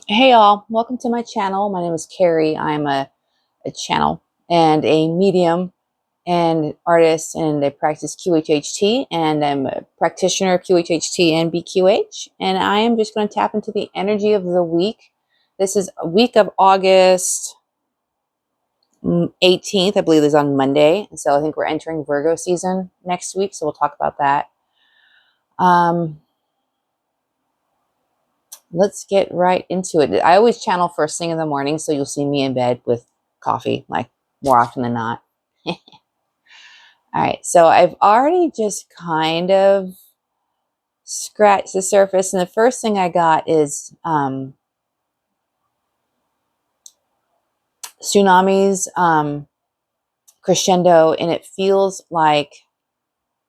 Hey y'all, welcome to my channel. My name is Carrie. I'm a channel and a medium and artist, and I practice QHHT, and I'm a practitioner of QHHT and BQH. And I am just going to tap into the energy of the week. This is a week of August 18th, I believe, is on Monday. So I think we're entering Virgo season next week. So we'll talk about that. Let's get right into it. I always channel first thing in the morning, so you'll see me in bed with coffee, like more often than not. All right, so I've already just kind of scratched the surface, and the first thing I got is tsunamis crescendo, and it feels like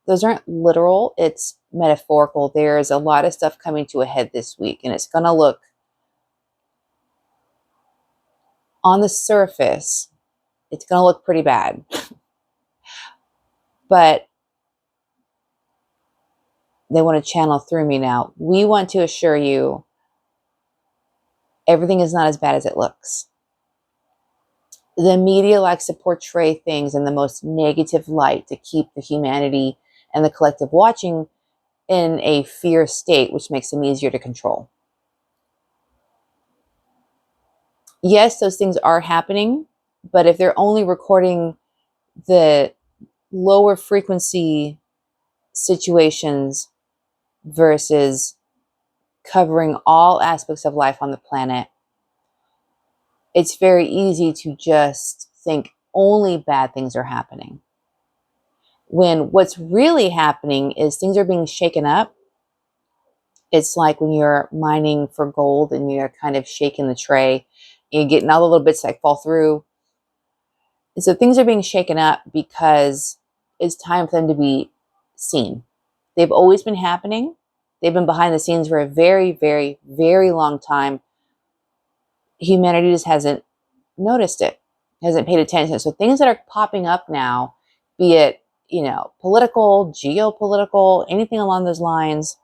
those aren't literal, it's metaphorical. There's a lot of stuff coming to a head this week, and it's going to look on the surface, it's going to look pretty bad. But they want to channel through me now. We want to assure you everything is not as bad as it looks. The media likes to portray things in the most negative light to keep the humanity and the collective watching in a fear state, which makes them easier to control. Yes, those things are happening, but if they're only recording the lower frequency situations versus covering all aspects of life on the planet, it's very easy to just think only bad things are happening. When what's really happening is things are being shaken up. It's like when you're mining for gold and you're kind of shaking the tray, and you're getting all the little bits that fall through. And so things are being shaken up because it's time for them to be seen. They've always been happening. They've been behind the scenes for a very, very, very long time. Humanity just hasn't noticed it, hasn't paid attention. So things that are popping up now, be it, political, geopolitical, anything along those lines,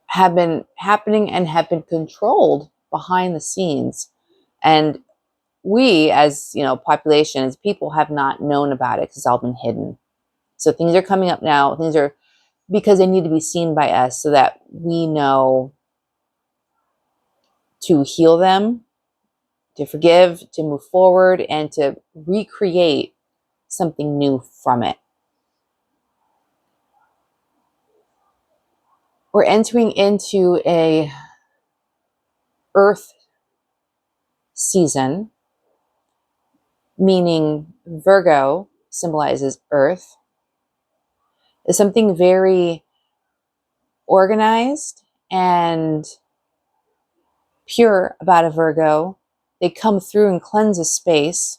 have been happening and have been controlled behind the scenes. And we, as population, as people, have not known about it because it's all been hidden. So things are coming up now. Things are because they need to be seen by us so that we know to heal them, to forgive, to move forward, and to recreate something new from it. We're entering into a earth season, meaning Virgo symbolizes earth. It's something very organized and pure about a Virgo. They come through and cleanse a space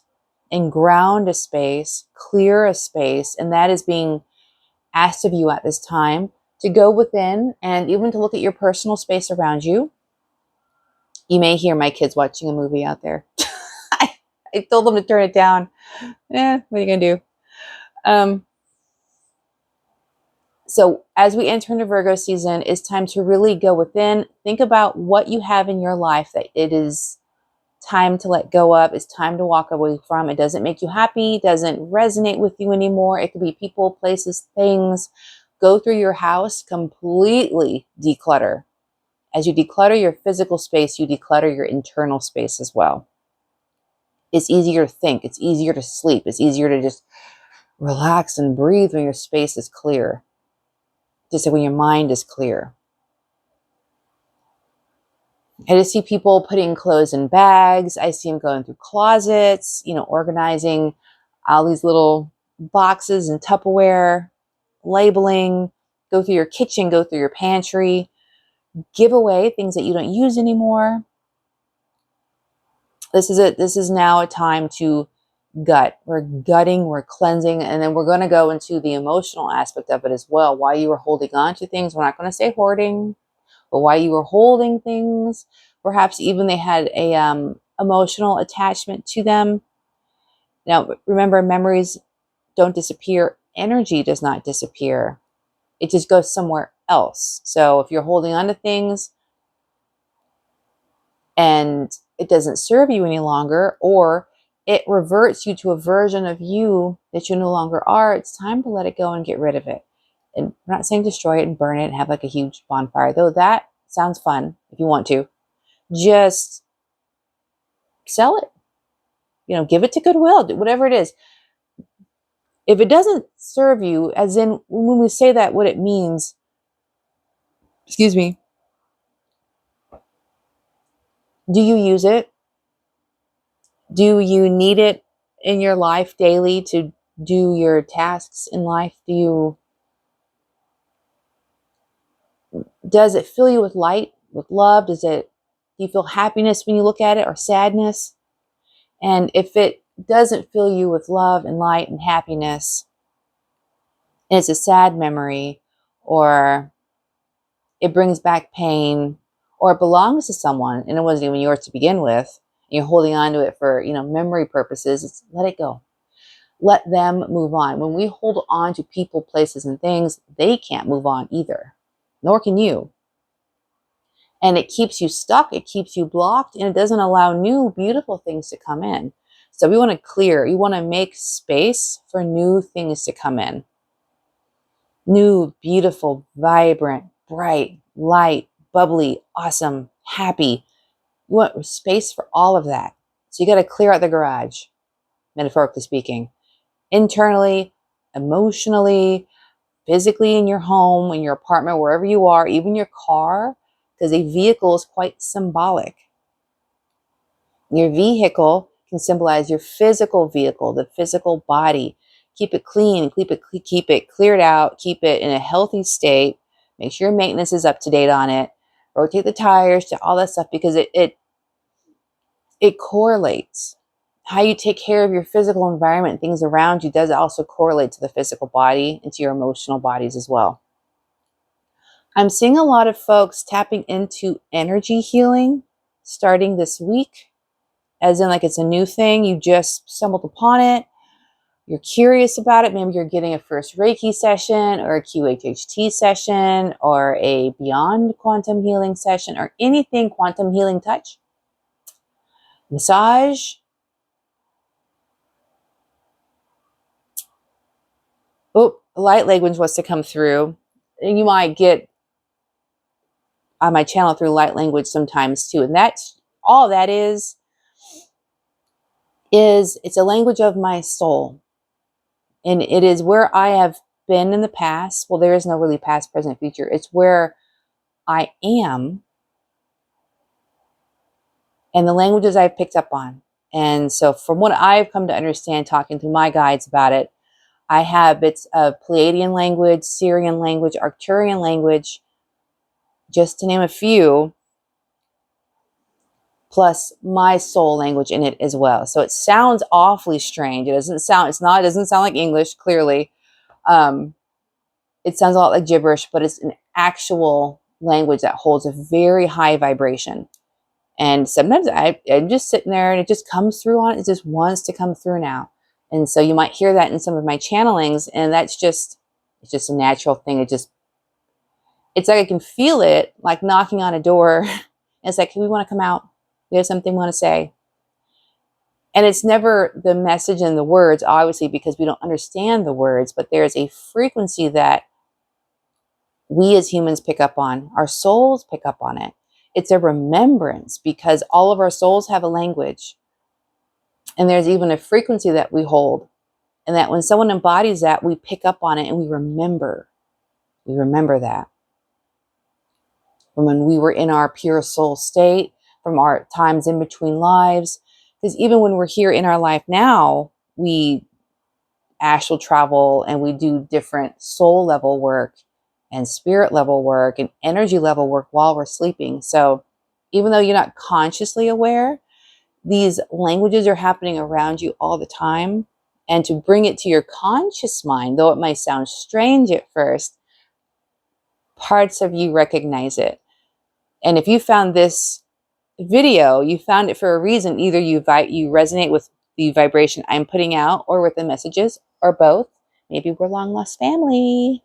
and ground a space, clear a space, and that is being asked of you at this time, to go within and even to look at your personal space around you. You may hear my kids watching a movie out there. I told them to turn it down. What are you going to do? So as we enter into Virgo season, it's time to really go within. Think about what you have in your life that it is time to let go of. It's time to walk away from. It doesn't make you happy, doesn't resonate with you anymore. It could be people, places, things. Go through your house, completely declutter. As you declutter your physical space, you declutter your internal space as well. It's easier to think. It's easier to sleep. It's easier to just relax and breathe when your space is clear. Just like when your mind is clear. I just see people putting clothes in bags. I see them going through closets, organizing all these little boxes and Tupperware, labeling, go through your kitchen, go through your pantry, give away things that you don't use anymore. This is it. This is now a time to gut. We're gutting, we're cleansing, and then we're going to go into the emotional aspect of it as well. Why you were holding on to things. We're not going to say hoarding, but why you were holding things. Perhaps even they had a emotional attachment to them. Now, remember, memories don't disappear. Energy does not disappear. It just goes somewhere else. So if you're holding on to things, and it doesn't serve you any longer, or it reverts you to a version of you that you no longer are, it's time to let it go and get rid of it. And we're not saying destroy it and burn it and have like a huge bonfire, though that sounds fun if you want to. Just sell it. Give it to Goodwill, do whatever it is. If it doesn't serve you, as in when we say that, what it means, excuse me, do you use it? Do you need it in your life daily to do your tasks in life? Does it fill you with light, with love? Do you feel happiness when you look at it, or sadness? And if it doesn't fill you with love and light and happiness, and it's a sad memory, or it brings back pain, or it belongs to someone and it wasn't even yours to begin with, and you're holding on to it for, memory purposes, let it go. Let them move on. When we hold on to people, places, and things, they can't move on either, nor can you. And it keeps you stuck, it keeps you blocked, and it doesn't allow new, beautiful things to come in. So we want to clear, you want to make space for new things to come in. New, beautiful, vibrant, bright, light, bubbly, awesome, happy. You want space for all of that. So you got to clear out the garage, metaphorically speaking. Internally, emotionally, physically, in your home, in your apartment, wherever you are, even your car, because a vehicle is quite symbolic. Your vehicle can symbolize your physical vehicle, the physical body. Keep it clean, keep it cleared out, keep it in a healthy state. Make sure your maintenance is up to date on it. Rotate the tires, to all that stuff, because it correlates. How you take care of your physical environment and things around you does also correlate to the physical body and to your emotional bodies as well. I'm seeing a lot of folks tapping into energy healing starting this week, as in like it's a new thing. You just stumbled upon it. You're curious about it. Maybe you're getting a first Reiki session or a QHHT session or a Beyond Quantum Healing session or anything quantum healing touch. Massage. Oh, light language wants to come through. And you might get on my channel through light language sometimes too. And that's all that is it's a language of my soul. And it is where I have been in the past. Well, there is no really past, present, future. It's where I am and the languages I've picked up on. And so from what I've come to understand, talking to my guides about it, I have bits of Pleiadian language, Syrian language, Arcturian language, just to name a few, plus my soul language in it as well. So it sounds awfully strange. It doesn't sound like English, clearly. It sounds a lot like gibberish, but it's an actual language that holds a very high vibration. And sometimes I'm just sitting there and it just comes through on it. It just wants to come through now. And so you might hear that in some of my channelings, and it's just a natural thing. It's like I can feel it, like knocking on a door. And it's like, hey, we want to come out. We have something we want to say. And it's never the message and the words, obviously, because we don't understand the words, but there's a frequency that we as humans pick up on. Our souls pick up on it. It's a remembrance, because all of our souls have a language. And there's even a frequency that we hold. And that when someone embodies that, we pick up on it and we remember. We remember that. From when we were in our pure soul state, from our times in between lives. Because even when we're here in our life now, we astral travel and we do different soul level work and spirit level work and energy level work while we're sleeping. So even though you're not consciously aware, these languages are happening around you all the time. And to bring it to your conscious mind, though it might sound strange at first, parts of you recognize it. And if you found this video, you found it for a reason. Either you resonate with the vibration I'm putting out or with the messages, or both. Maybe we're long lost family.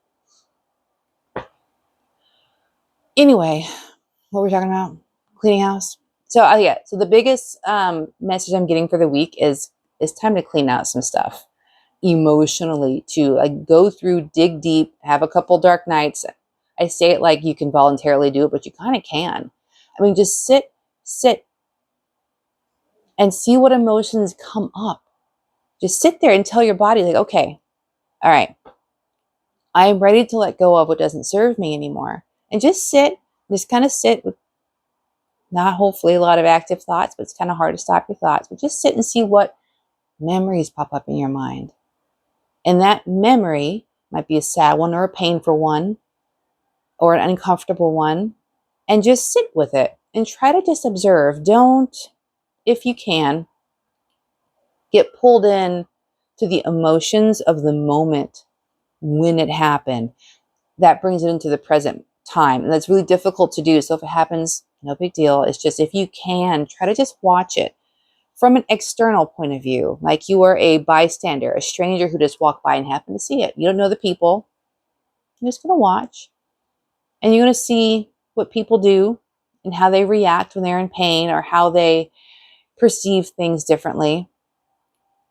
Anyway, what were we talking about? Cleaning house. So yeah, so the biggest message I'm getting for the week is it's time to clean out some stuff emotionally, to like go through, dig deep, have a couple dark nights. I say it like you can voluntarily do it, but you kind of can. I mean, just sit and see what emotions come up. Just sit there and tell your body, like, okay, all right, I am ready to let go of what doesn't serve me anymore. And just kind of sit with not hopefully a lot of active thoughts, but it's kind of hard to stop your thoughts. But just sit and see what memories pop up in your mind. And that memory might be a sad one or a painful one or an uncomfortable one. And just sit with it and try to just observe. Don't, if you can, get pulled in to the emotions of the moment when it happened. That brings it into the present time. And that's really difficult to do. So if it happens, no big deal. It's just, if you can, try to just watch it from an external point of view, like you are a bystander, a stranger who just walked by and happened to see it. You don't know the people. You're just going to watch, and you're going to see what people do and how they react when they're in pain, or how they perceive things differently.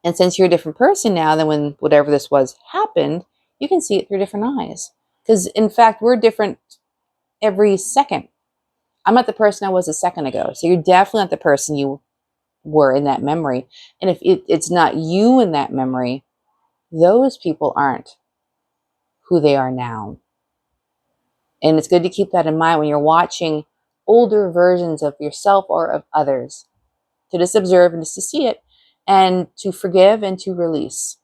And since you're a different person now than when whatever this was happened, you can see it through different eyes. Because in fact, we're different every second. I'm not the person I was a second ago. So you're definitely not the person you were in that memory. And if it's not you in that memory, those people aren't who they are now. And it's good to keep that in mind when you're watching older versions of yourself or of others, to just observe and just to see it, and to forgive and to release.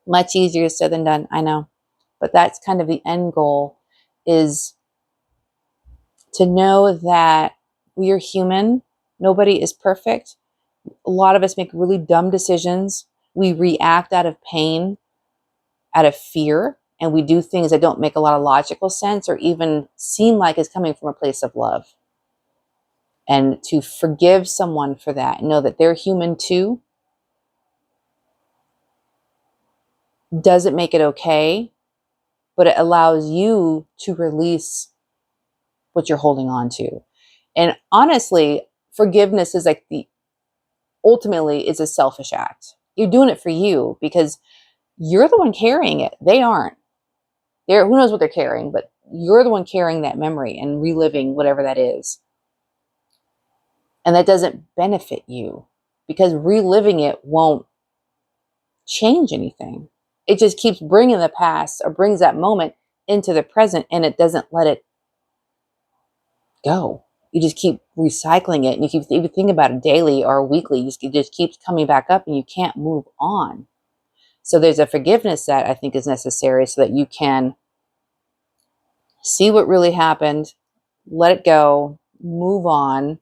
Much easier said than done, I know. But that's kind of the end goal, is to know that we are human. Nobody is perfect. A lot of us make really dumb decisions. We react out of pain, out of fear, and we do things that don't make a lot of logical sense or even seem like it's coming from a place of love. And to forgive someone for that, know that they're human too, doesn't make it okay, but it allows you to release what you're holding on to. And honestly, forgiveness is like ultimately it's a selfish act. You're doing it for you because you're the one carrying it. They aren't. Who knows what they're carrying, but you're the one carrying that memory and reliving whatever that is. And that doesn't benefit you, because reliving it won't change anything. It just keeps bringing the past, or brings that moment into the present, and it doesn't let it go. You just keep recycling it, and you keep even thinking about it daily or weekly. It just keeps coming back up, and you can't move on. So there's a forgiveness that I think is necessary, so that you can see what really happened, let it go, move on.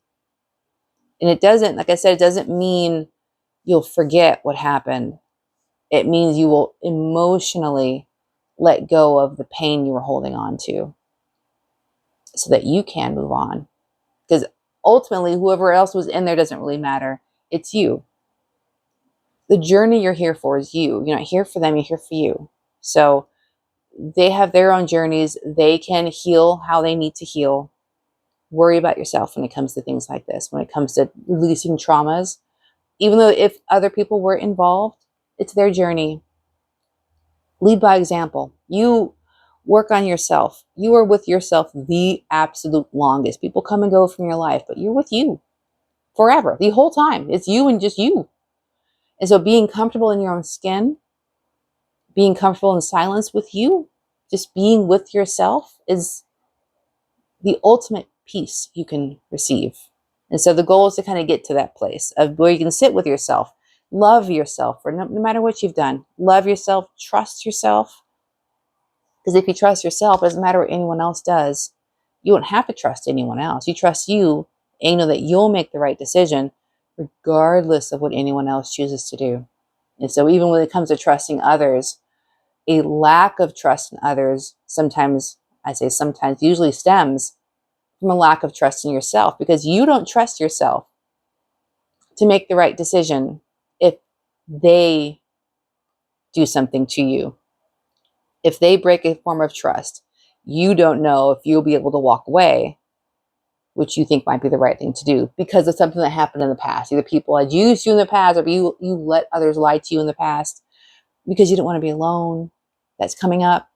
And it doesn't, like I said, it doesn't mean you'll forget what happened. It means you will emotionally let go of the pain you were holding on to, so that you can move on. Because ultimately, whoever else was in there doesn't really matter. It's you. The journey you're here for is you. You're not here for them, you're here for you. So they have their own journeys. They can heal how they need to heal. Worry about yourself when it comes to things like this, when it comes to releasing traumas. Even though if other people were involved, it's their journey. Lead by example. You work on yourself. You are with yourself the absolute longest. People come and go from your life, but you're with you forever, the whole time. It's you and just you. And so being comfortable in your own skin, being comfortable in silence with you, just being with yourself is the ultimate peace you can receive. And so the goal is to kind of get to that place of where you can sit with yourself, love yourself for no matter what you've done. Love yourself, trust yourself. Because if you trust yourself, it doesn't matter what anyone else does. You don't have to trust anyone else. You trust you, and you know that you'll make the right decision regardless of what anyone else chooses to do. And so even when it comes to trusting others, a lack of trust in others sometimes, I say sometimes, usually stems from a lack of trust in yourself, because you don't trust yourself to make the right decision if they do something to you. If they break a form of trust, you don't know if you'll be able to walk away which you think might be the right thing to do because of something that happened in the past. Either people had used you in the past, or you let others lie to you in the past because you didn't want to be alone. That's coming up.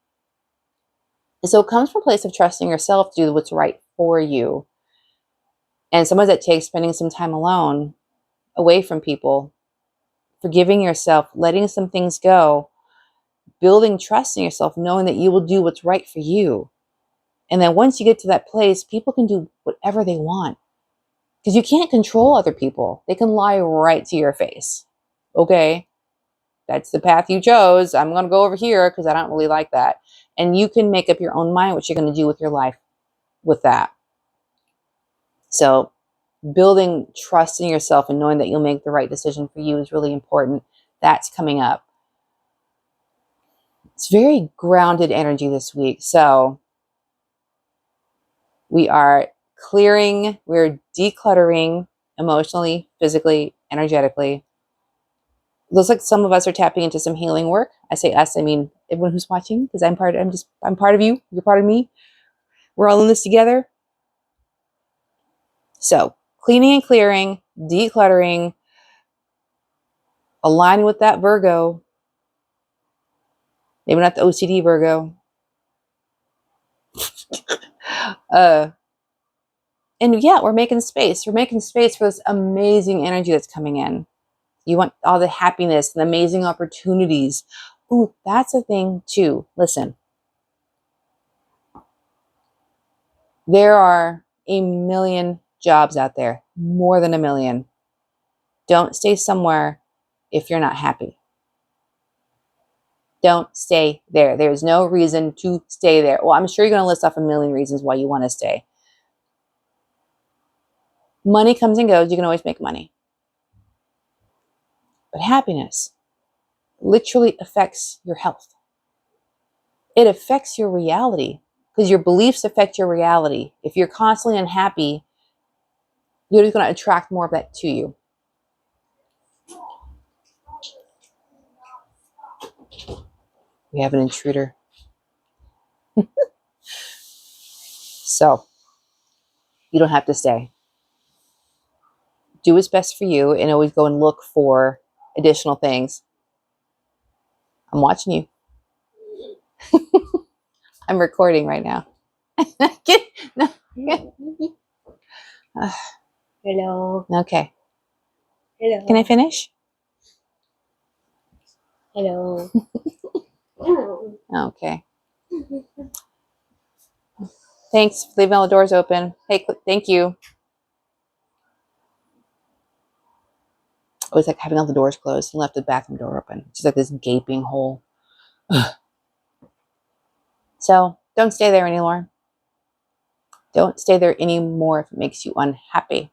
And so it comes from a place of trusting yourself to do what's right for you. And sometimes that takes spending some time alone, away from people, forgiving yourself, letting some things go, building trust in yourself, knowing that you will do what's right for you. And then once you get to that place, people can do whatever they want because you can't control other people. They can lie right to your face. Okay, that's the path you chose. I'm going to go over here because I don't really like that. And you can make up your own mind what you're going to do with your life with that. So building trust in yourself and knowing that you'll make the right decision for you is really important. That's coming up. It's very grounded energy this week. So we are clearing, we're decluttering emotionally, physically, energetically. Looks like some of us are tapping into some healing work. I say us, I mean everyone who's watching, because I'm part of you, you're part of me. We're all in this together. So cleaning and clearing, decluttering, aligning with that Virgo. Maybe not the OCD Virgo. And yeah, we're making space. We're making space for this amazing energy that's coming in. You want all the happiness and amazing opportunities. Ooh, that's a thing too. Listen, there are a million jobs out there, more than a million. Don't stay somewhere if you're not happy. Don't stay there. There's no reason to stay there. Well, I'm sure you're going to list off a million reasons why you want to stay. Money comes and goes. You can always make money. But happiness literally affects your health. It affects your reality because your beliefs affect your reality. If you're constantly unhappy, you're just going to attract more of that to you. We have an intruder. So you don't have to stay. Do what's best for you and always go and look for additional things. I'm watching you. I'm recording right now. Hello. Okay. Hello. Can I finish? Hello. Okay. Thanks for leaving all the doors open. Hey, thank you. I always like having all the doors closed and left the bathroom door open. It's just like this gaping hole. So don't stay there anymore. Don't stay there anymore if it makes you unhappy.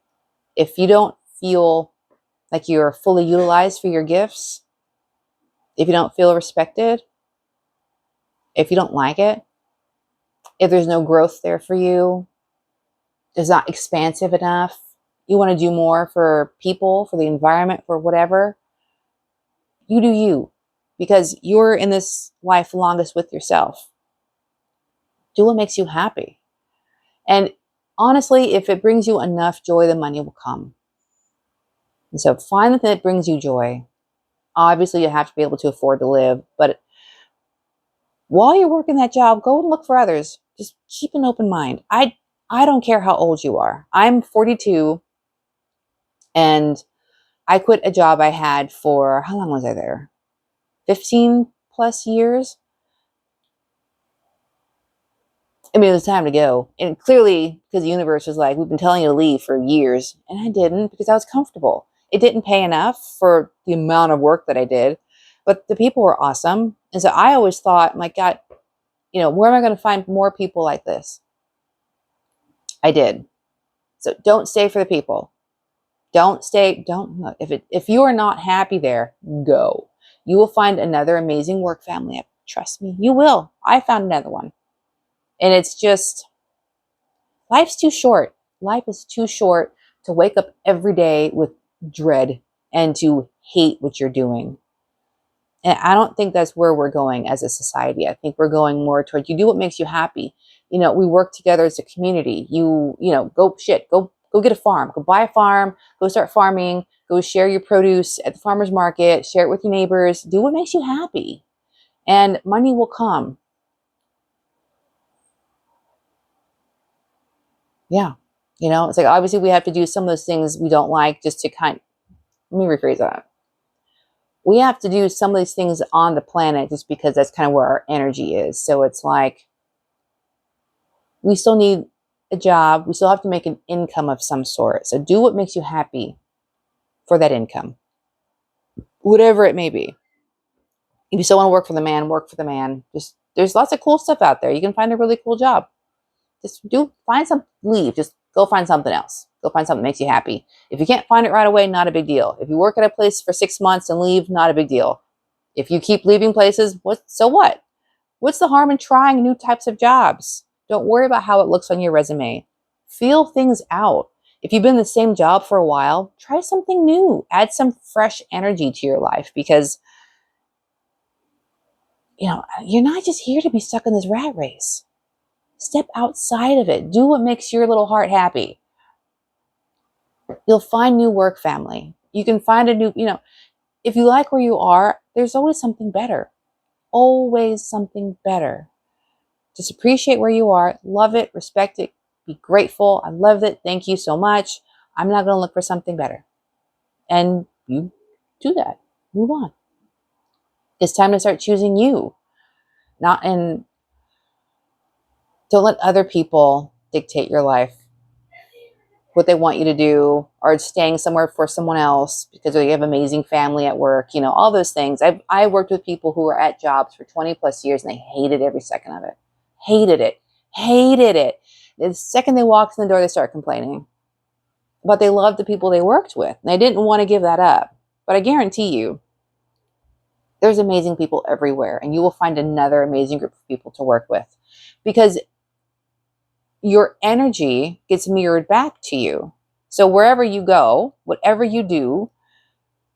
If you don't feel like you're fully utilized for your gifts, if you don't feel respected, if you don't like it, if there's no growth there for you, it's not expansive enough, you want to do more for people, for the environment, for whatever, you do you. Because you're in this life longest with yourself. Do what makes you happy. And honestly, if it brings you enough joy, the money will come. And so find the thing that brings you joy. Obviously, you have to be able to afford to live. But while you're working that job, go and look for others. Just keep an open mind. I don't care how old you are. I'm 42 and I quit a job I had for, how long was I there? 15 plus years. I mean, it was time to go. And clearly, because the universe was like, we've been telling you to leave for years. And I didn't because I was comfortable. It didn't pay enough for the amount of work that I did. But the people were awesome. And so I always thought, my God, where am I going to find more people like this? I did. So don't stay for the people. Don't stay. Don't, if you are not happy there, go. You will find another amazing work family. Trust me, you will. I found another one. And it's just, life's too short. Life is too short to wake up every day with dread and to hate what you're doing. And I don't think that's where we're going as a society. I think we're going more toward you do what makes you happy. You know, we work together as a community. You know, go get a farm, go buy a farm, go start farming, go share your produce at the farmer's market, share it with your neighbors, do what makes you happy, and money will come. Yeah. You know, it's like, obviously we have to do some of those things we don't like just to let me rephrase that. We have to do some of these things on the planet just because that's kind of where our energy is. So it's like, we still need a job. We still have to make an income of some sort. So do what makes you happy for that income, whatever it may be. If you still want to work for the man, work for the man. Just, there's lots of cool stuff out there. You can find a really cool job. Just find some, leave. Just go find something else. Go find something that makes you happy. If you can't find it right away, not a big deal. If you work at a place for 6 months and leave, not a big deal. If you keep leaving places, so what? What's the harm in trying new types of jobs? Don't worry about how it looks on your resume. Feel things out. If you've been in the same job for a while, try something new. Add some fresh energy to your life, because you know, you're not just here to be stuck in this rat race. Step outside of it. Do what makes your little heart happy. You'll find new work, family. You can find a new, you know, if you like where you are, there's always something better. Always something better. Just appreciate where you are. Love it. Respect it. Be grateful. I love it. Thank you so much. I'm not going to look for something better. And you do that. Move on. It's time to start choosing you. Don't let other people dictate your life, what they want you to do, or staying somewhere for someone else because they have amazing family at work, you know, all those things. I worked with people who were at jobs for 20 plus years and they hated every second of it. Hated it. Hated it. The second they walked in the door, they start complaining. But they loved the people they worked with. And they didn't want to give that up. But I guarantee you, there's amazing people everywhere, and you will find another amazing group of people to work with, because your energy gets mirrored back to you. So wherever you go, whatever you do,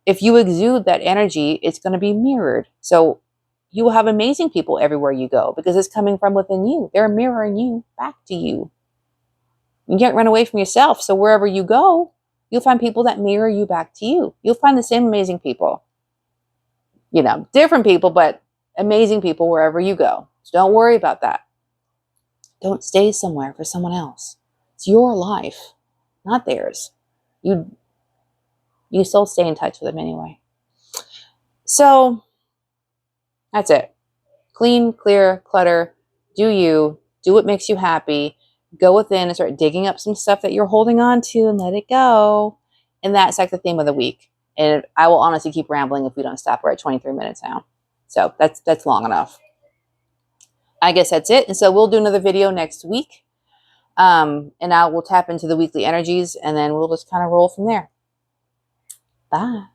if you exude that energy, it's going to be mirrored. So you will have amazing people everywhere you go because it's coming from within you. They're mirroring you back to you. You can't run away from yourself. So wherever you go, you'll find people that mirror you back to you. You'll find the same amazing people. You know, different people, but amazing people wherever you go. So don't worry about that. Don't stay somewhere for someone else. It's your life, not theirs. You still stay in touch with them anyway. So that's it. Clean, clear, clutter. Do you. Do what makes you happy. Go within and start digging up some stuff that you're holding on to and let it go. And that's like the theme of the week. And I will honestly keep rambling if we don't stop. We're at 23 minutes now. So that's long enough. I guess that's it. And so we'll do another video next week. And we'll tap into the weekly energies, and then we'll just kind of roll from there. Bye.